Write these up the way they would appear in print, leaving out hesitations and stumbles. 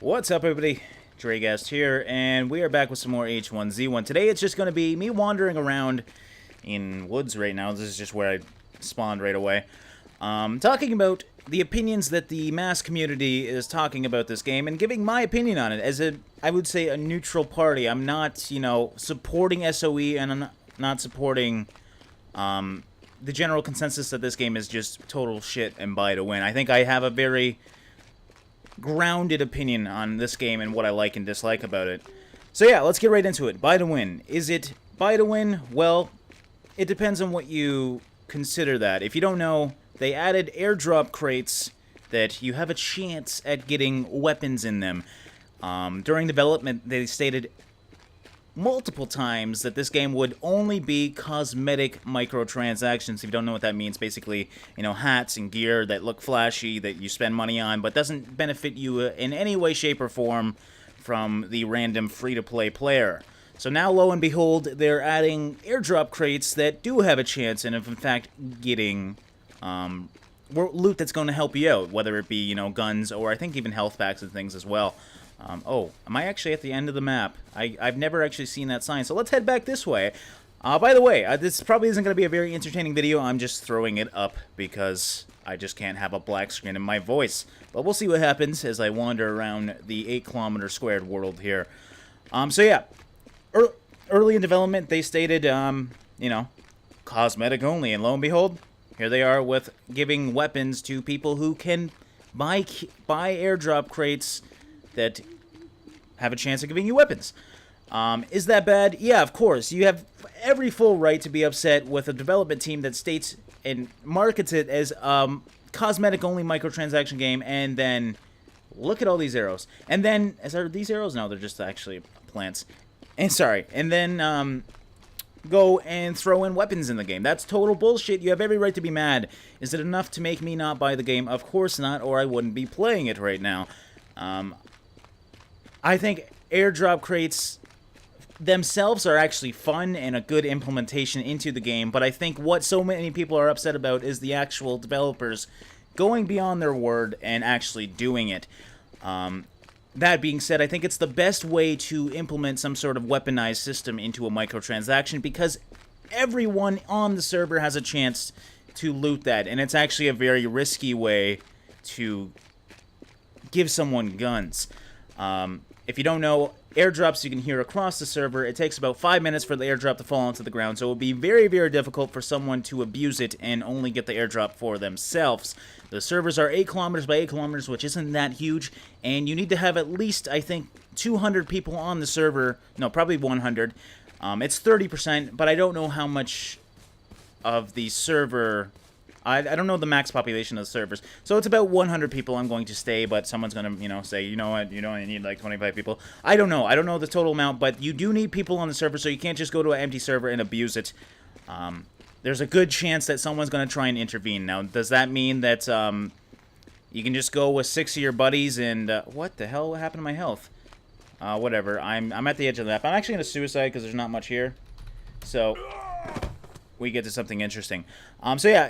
What's up, everybody? Dragast here, and we are back with some more H1Z1. Today it's just going to be me wandering around in woods right now. This is just where I spawned right away. Talking about the opinions that the mass community is talking about this game and giving my opinion on it as I would say, a neutral party. I'm not, supporting SOE, and I'm not supporting the general consensus that this game is just total shit and buy to win. I think I have a very grounded opinion on this game and what I like and dislike about it. So yeah, let's get right into it. Buy to win. Is it buy to win? Well, it depends on what you consider that. If you don't know, they added airdrop crates that you have a chance at getting weapons in them. During development, they stated multiple times that this game would only be cosmetic microtransactions. If you don't know what that means, basically, hats and gear that look flashy that you spend money on, but doesn't benefit you in any way, shape, or form from the random free-to-play player. So now, lo and behold, they're adding airdrop crates that do have a chance, and of in fact getting loot that's going to help you out, whether it be, guns, or I think even health packs and things as well. Oh, am I actually at the end of the map? I've never actually seen that sign, so let's head back this way. By the way, this probably isn't going to be a very entertaining video. I'm just throwing it up because I just can't have a black screen in my voice. But we'll see what happens as I wander around the 8-kilometer squared world here. So yeah, early in development, they stated, cosmetic only, and lo and behold, here they are with giving weapons to people who can buy airdrop crates that have a chance of giving you weapons. Is that bad? Yeah, of course. You have every full right to be upset with a development team that states and markets it as cosmetic-only microtransaction game, and then look at all these arrows. And then, are these arrows? No, they're just actually plants. And then go and throw in weapons in the game. That's total bullshit. You have every right to be mad. Is it enough to make me not buy the game? Of course not, or I wouldn't be playing it right now. I think airdrop crates themselves are actually fun and a good implementation into the game, but I think what so many people are upset about is the actual developers going beyond their word and actually doing it. That being said, I think it's the best way to implement some sort of weaponized system into a microtransaction because everyone on the server has a chance to loot that, and it's actually a very risky way to give someone guns. If you don't know, airdrops you can hear across the server. It takes about 5 minutes for the airdrop to fall onto the ground, so it would be very, very difficult for someone to abuse it and only get the airdrop for themselves. The servers are 8 kilometers by 8 kilometers, which isn't that huge, and you need to have at least, I think, 200 people on the server. No, probably 100. It's 30%, but I don't know how much of the server... I don't know the max population of the servers. So it's about 100 people I'm going to stay, but someone's going to, say, you know what, I need like 25 people. I don't know. I don't know the total amount, but you do need people on the server, so you can't just go to an empty server and abuse it. There's a good chance that someone's going to try and intervene. Now, does that mean that you can just go with 6 of your buddies and... what the hell happened to my health? Whatever. I'm at the edge of the map. I'm actually going to suicide because there's not much here. So, we get to something interesting. So yeah...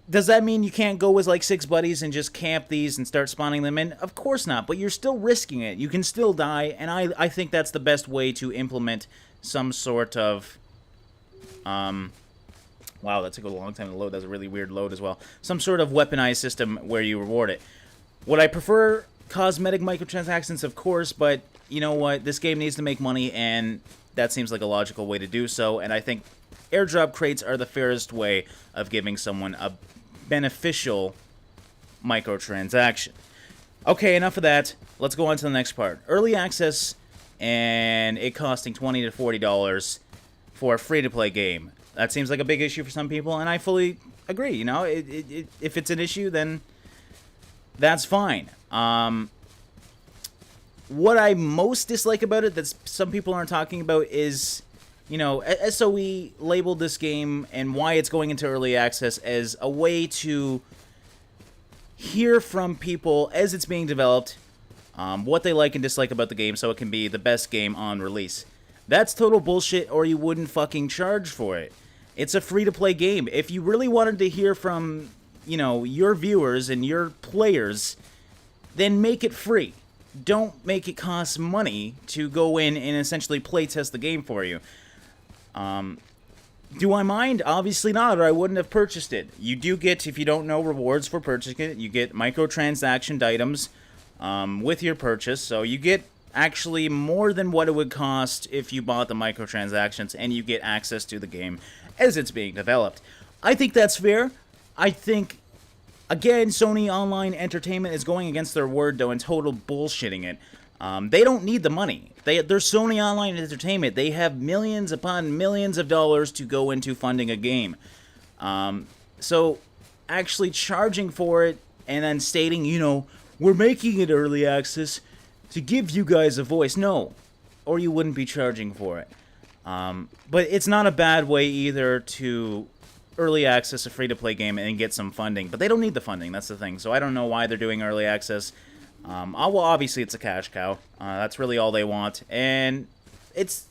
Does that mean you can't go with like 6 buddies and just camp these and start spawning them in? Of course not, but you're still risking it. You can still die, and I think that's the best way to implement some sort of... wow, that took a long time to load. That's a really weird load as well. Some sort of weaponized system where you reward it. Would I prefer cosmetic microtransactions? Of course, but you know what? This game needs to make money, and that seems like a logical way to do so, and I think airdrop crates are the fairest way of giving someone a beneficial microtransaction. Okay, enough of that. Let's go on to the next part. Early access and it costing $20 to $40 for a free-to-play game. That seems like a big issue for some people, and I fully agree. If it's an issue, then that's fine. What I most dislike about it that some people aren't talking about is... SOE labeled this game and why it's going into early access as a way to hear from people as it's being developed, what they like and dislike about the game so it can be the best game on release. That's total bullshit, or you wouldn't fucking charge for it. It's a free-to-play game. If you really wanted to hear from, your viewers and your players, then make it free. don't make it cost money to go in and essentially play test the game for you. Do I mind? Obviously not, or I wouldn't have purchased it. You do get, if you don't know, rewards for purchasing it. You get microtransaction items with your purchase, so you get actually more than what it would cost if you bought the microtransactions, and you get access to the game as it's being developed. I think that's fair. I think, again, Sony Online Entertainment is going against their word, though, and total bullshitting it. They don't need the money. They're Sony Online Entertainment. They have millions upon millions of dollars to go into funding a game. So actually charging for it and then stating, we're making it early access to give you guys a voice. No, or you wouldn't be charging for it. But it's not a bad way either to early access a free-to-play game and get some funding. But they don't need the funding, that's the thing. So I don't know why they're doing early access. Well, obviously it's a cash cow. That's really all they want. And it's,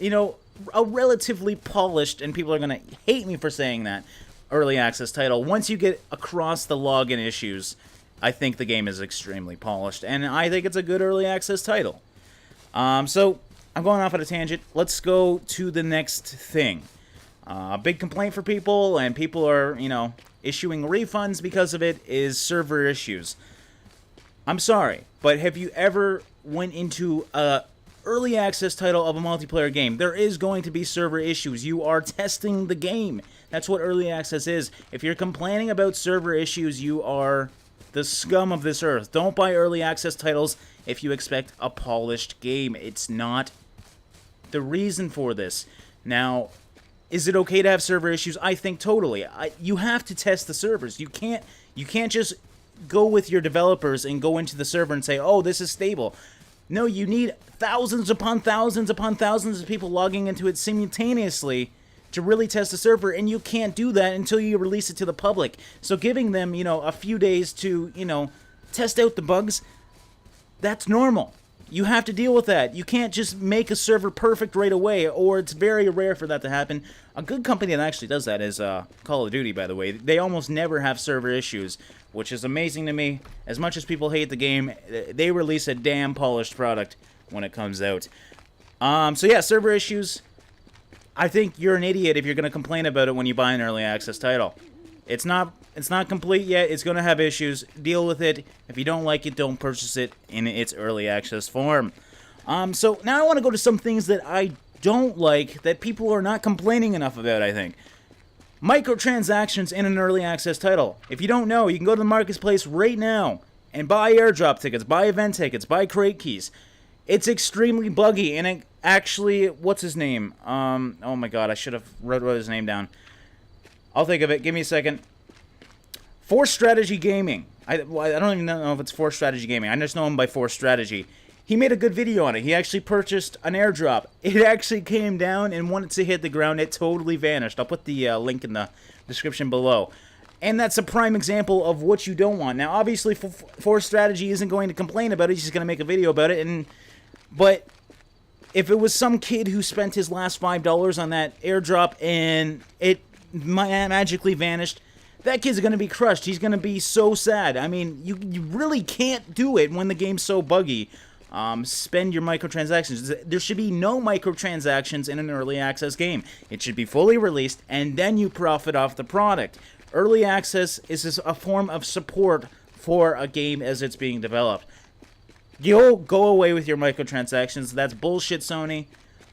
a relatively polished, and people are going to hate me for saying that, early access title. Once you get across the login issues, I think the game is extremely polished, and I think it's a good early access title. So, I'm going off on a tangent. Let's go to the next thing. A big complaint for people, and people are, issuing refunds because of it, is server issues. I'm sorry, but have you ever went into a early access title of a multiplayer game? There is going to be server issues. You are testing the game. That's what early access is. If you're complaining about server issues, you are the scum of this earth. Don't buy early access titles if you expect a polished game. It's not the reason for this. Now, is it okay to have server issues? I think totally. You have to test the servers. You can't just go with your developers and go into the server and say, oh, this is stable. No, you need thousands upon thousands upon thousands of people logging into it simultaneously to really test the server, and you can't do that until you release it to the public. So giving them, a few days to, test out the bugs, that's normal. You have to deal with that. You can't just make a server perfect right away, or it's very rare for that to happen. A good company that actually does that is Call of Duty, by the way. They almost never have server issues, which is amazing to me. As much as people hate the game, they release a damn polished product when it comes out. So yeah, server issues. I think you're an idiot if you're going to complain about it when you buy an early access title. It's not complete yet. It's going to have issues. Deal with it. If you don't like it, don't purchase it in its early access form. So now I want to go to some things that I don't like that people are not complaining enough about, I think. Microtransactions in an early access title. If you don't know, you can go to the marketplace right now and buy airdrop tickets, buy event tickets, buy crate keys. It's extremely buggy, and it actually, what's his name? Oh my god, I should have wrote his name down. I'll think of it. Give me a second. Force Strategy Gaming. I don't even know if it's Force Strategy Gaming. I just know him by Force Strategy. He made a good video on it. He actually purchased an airdrop. It actually came down, and once it hit the ground, it totally vanished. I'll put the link in the description below. And that's a prime example of what you don't want. Now, obviously, Force Strategy isn't going to complain about it. He's just going to make a video about it. But if it was some kid who spent his last $5 on that airdrop and it magically vanished, that kid's going to be crushed. He's going to be so sad. I mean, you really can't do it when the game's so buggy. Spend your microtransactions. There should be no microtransactions in an early access game. It should be fully released, and then you profit off the product. Early access is a form of support for a game as it's being developed. You'll go away with your microtransactions. That's bullshit, Sony.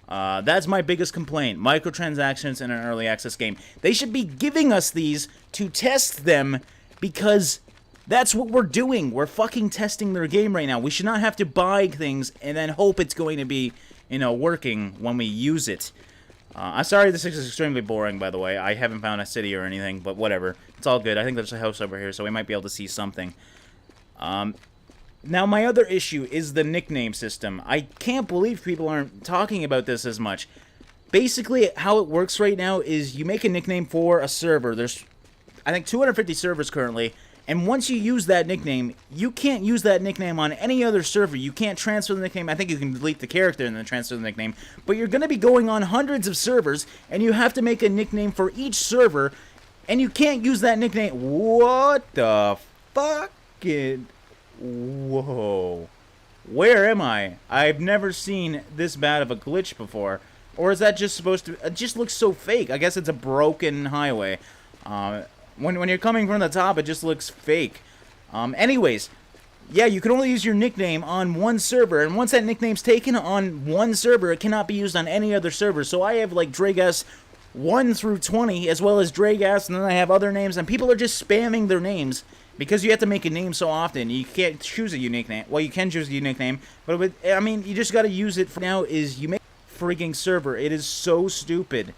That's my biggest complaint. Microtransactions in an early access game. They should be giving us these to test them, because that's what we're doing. We're fucking testing their game right now. We should not have to buy things and then hope it's going to be, working when we use it. I'm sorry this is extremely boring, by the way. I haven't found a city or anything, but whatever. It's all good. I think there's a house over here, so we might be able to see something. Now, my other issue is the nickname system. I can't believe people aren't talking about this as much. Basically, how it works right now is you make a nickname for a server. There's, I think, 250 servers currently, and once you use that nickname, you can't use that nickname on any other server. You can't transfer the nickname. I think you can delete the character and then transfer the nickname, but you're going to be going on hundreds of servers, and you have to make a nickname for each server, and you can't use that nickname. What the fucking... Whoa. Where am I? I've never seen this bad of a glitch before. Or is that just supposed to... It just looks so fake. I guess it's a broken highway. When you're coming from the top, it just looks fake. Anyways, yeah, you can only use your nickname on one server. And once that nickname's taken on one server, it cannot be used on any other server. So I have, like, Dragas 1 through 20, as well as Dragas, and then I have other names. And people are just spamming their names. Because you have to make a name so often, you can't choose a unique name. Well, you can choose a unique name, but I mean, you just got to use it. For now, is you make a freaking server. It is so stupid.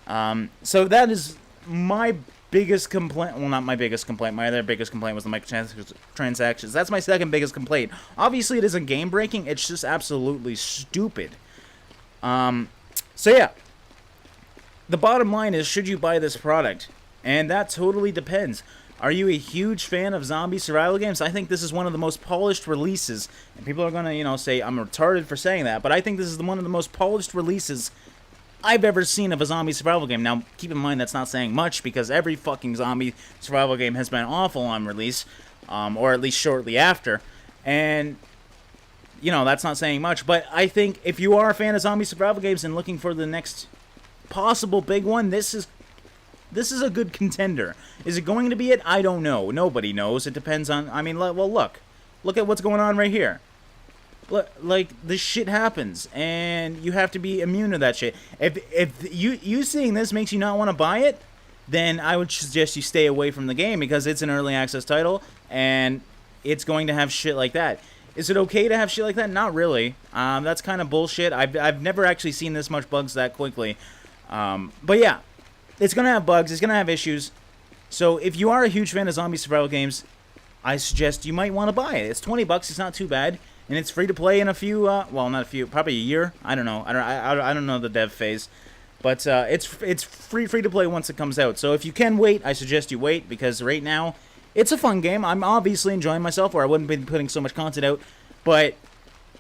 So that is my biggest complaint. Well, not my biggest complaint. My other biggest complaint was the microtransactions. That's my second biggest complaint. Obviously, it isn't game breaking. It's just absolutely stupid. So yeah, the bottom line is, should you buy this product? And that totally depends. Are you a huge fan of zombie survival games? I think this is one of the most polished releases. And people are going to, you know, say I'm retarded for saying that. But I think this is one of the most polished releases I've ever seen of a zombie survival game. Now, keep in mind that's not saying much, because every fucking zombie survival game has been awful on release. Or at least shortly after. And, you know, that's not saying much. But I think if you are a fan of zombie survival games and looking for the next possible big one, this is a good contender. Is it going to be it? I don't know. Nobody knows. It depends on... I mean, well, look. Look at what's going on right here. Look, like, this shit happens, and you have to be immune to that shit. If you seeing this makes you not want to buy it, then I would suggest you stay away from the game, because it's an early access title, and it's going to have shit like that. Is it okay to have shit like that? Not really. That's kind of bullshit. I've never actually seen this much bugs that quickly. But yeah. It's going to have bugs. It's going to have issues. So if you are a huge fan of zombie survival games, I suggest you might want to buy it. It's $20. It's not too bad. And it's free to play in a few, well, not a few, probably a year. I don't know. I don't know the dev phase. But it's free to play once it comes out. So if you can wait, I suggest you wait. Because right now, it's a fun game. I'm obviously enjoying myself, or I wouldn't be putting so much content out. But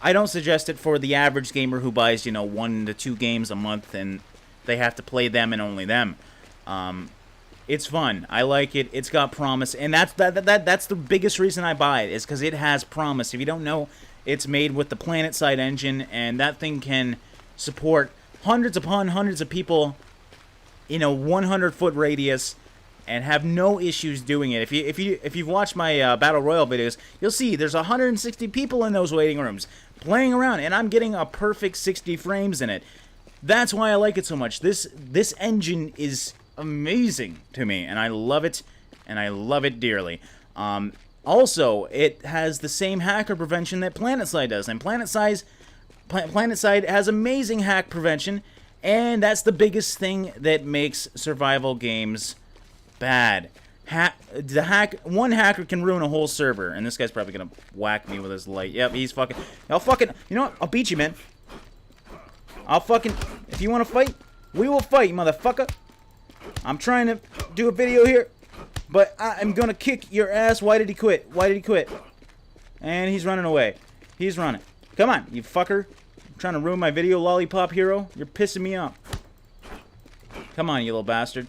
I don't suggest it for the average gamer who buys, you know, 1 to 2 games a month and they have to play them and only them. It's fun. I like it. It's got promise, and that's the biggest reason I buy it, is because it has promise. If you don't know, it's made with the PlanetSide engine, and that thing can support hundreds upon hundreds of people in a 100-foot radius, and have no issues doing it. If you've watched my Battle Royale videos, you'll see there's 160 people in those waiting rooms playing around, and I'm getting a perfect 60 frames in it. That's why I like it so much. This engine is amazing to me, and I love it, and I love it dearly. Also, it has the same hacker prevention that PlanetSide does, and PlanetSide has amazing hack prevention, and that's the biggest thing that makes survival games bad. One hacker can ruin a whole server, and this guy's probably gonna whack me with his light. Yep, he's fucking... you know what? I'll beat you, man. If you want to fight, we will fight, motherfucker. I'm trying to do a video here, but I'm gonna kick your ass. Why did he quit? Why did he quit? And he's running away. He's running. Come on, you fucker. I'm trying to ruin my video, lollipop hero. You're pissing me off. Come on, you little bastard.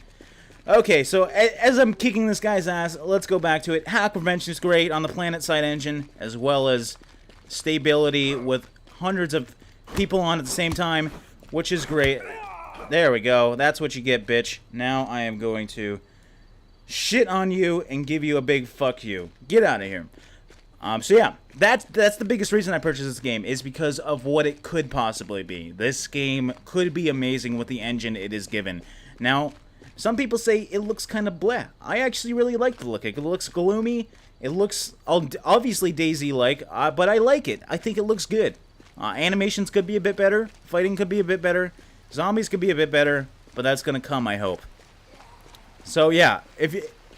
Okay, so as I'm kicking this guy's ass, let's go back to it. Hack prevention is great on the PlanetSide engine, as well as stability with hundreds of people on at the same time, which is great. There we go. That's what you get, bitch. Now I am going to shit on you and give you a big fuck you. Get out of here. So yeah, that's the biggest reason I purchased this game, is because of what it could possibly be. This game could be amazing with the engine it is given. Now, some people say it looks kind of bleh. I actually really like the look. It looks gloomy. It looks obviously DayZ-like, but I like it. I think it looks good. Animations could be a bit better. Fighting could be a bit better. Zombies could be a bit better, but that's going to come, I hope. So yeah,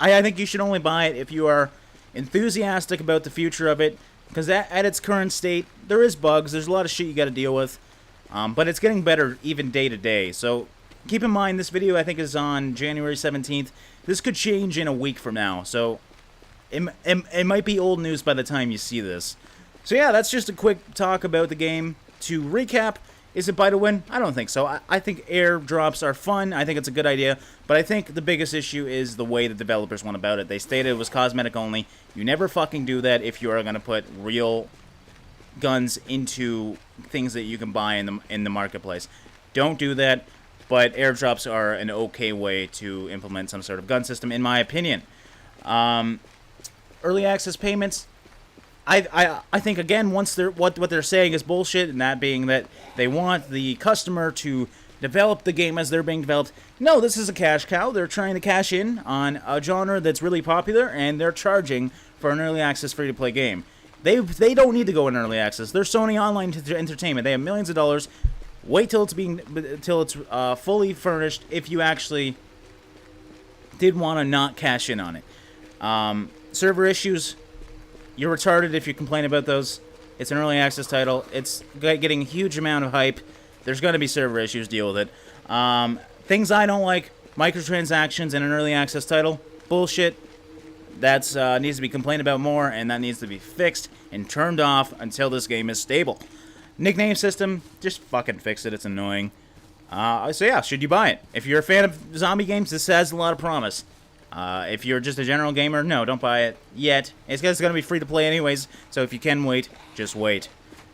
I think you should only buy it if you are enthusiastic about the future of it, because at its current state, there is bugs. There's a lot of shit you got to deal with, but it's getting better even day to day. So keep in mind, this video I think is on January 17th. This could change in a week from now, so it might be old news by the time you see this. So yeah, that's just a quick talk about the game. To recap, is it buy to win? I don't think so. I think airdrops are fun. I think it's a good idea. But I think the biggest issue is the way the developers went about it. They stated it was cosmetic only. You never fucking do that if you are going to put real guns into things that you can buy in the marketplace. Don't do that, but airdrops are an okay way to implement some sort of gun system, in my opinion. Early access payments, I think, again, once they're what they're saying is bullshit, and that being that they want the customer to develop the game as they're being developed. No, this is a cash cow. They're trying to cash in on a genre that's really popular, and they're charging for an early access free-to-play game. They don't need to go in early access. They're Sony Online Entertainment. They have millions of dollars. Wait till it's fully furnished if you actually did want to not cash in on it. Server issues, you're retarded if you complain about those. It's an early access title. It's getting a huge amount of hype. There's going to be server issues. Deal with it. Things I don't like, microtransactions in an early access title. Bullshit. That's needs to be complained about more, and that needs to be fixed and turned off until this game is stable. Nickname system, just fucking fix it. It's annoying. So yeah, should you buy it? If you're a fan of zombie games, this has a lot of promise. If you're just a general gamer, no, don't buy it yet. It's going to be free to play anyways, so if you can wait, just wait.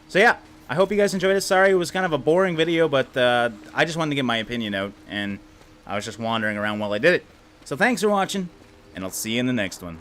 So yeah, I hope you guys enjoyed it. Sorry it was kind of a boring video, but I just wanted to get my opinion out, and I was just wandering around while I did it. So thanks for watching, and I'll see you in the next one.